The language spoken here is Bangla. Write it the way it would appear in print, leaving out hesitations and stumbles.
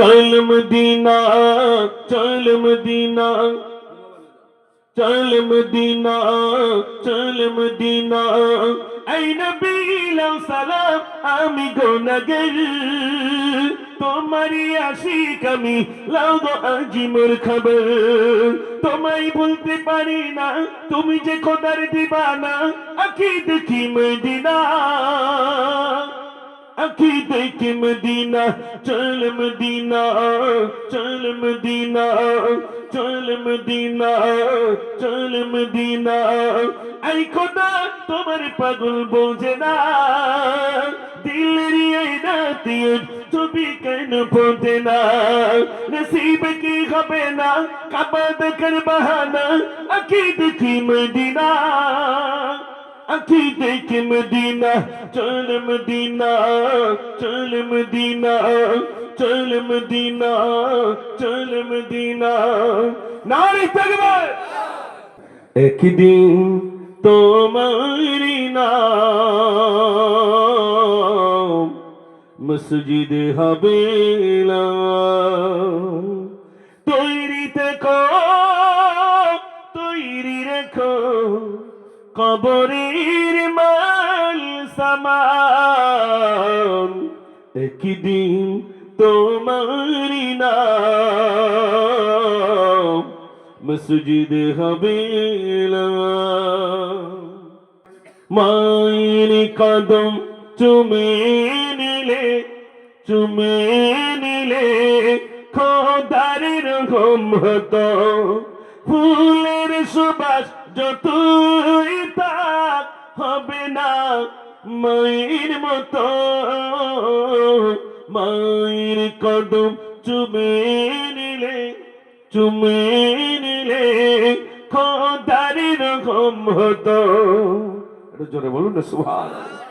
चल मदीना चल मदीना चल मदीना चल मदीना ऐ नबी लाओ सलाम आमी गुनाहगार তোমারই আশিক আমি লাও গো আজি মোর খবর তোমায় ভুলতে পারি না তুমি যে খোদার দিবানা আঁখি দেখি মদিনা আঁখি দেখি মদিনা চল মদিনা চল মদিনা চল মদিনা চল মদিনা আই খোদা তোমার পাগল বোঝে না দিলের এই রাতে তুমি কেন ফোটে না নসিব কি হবে না কাবা দেখার বাহানা আঁখি দেখি মদিনা আঁখি দেখি মদিনা চল মদিনা চল মদিনা চল মদিনা চল মদিনা নারে তাকবীর একদিন তোমারি নাম মসজিদ হবে না তৈরি থেকো তৈরি রেখো কবরের মাল সামান একদিন তোমারি নাম মসজিদ হবে না মায়ের কদম চুমে নিলে খোদার রহম হতো ফুলের সুবাস যতই তাক হবে না মায়ের মতো মায়ের কদম চুমে নিলে খোদার রহম হতো। জোরে বলুন না সুবহানাল্লাহ।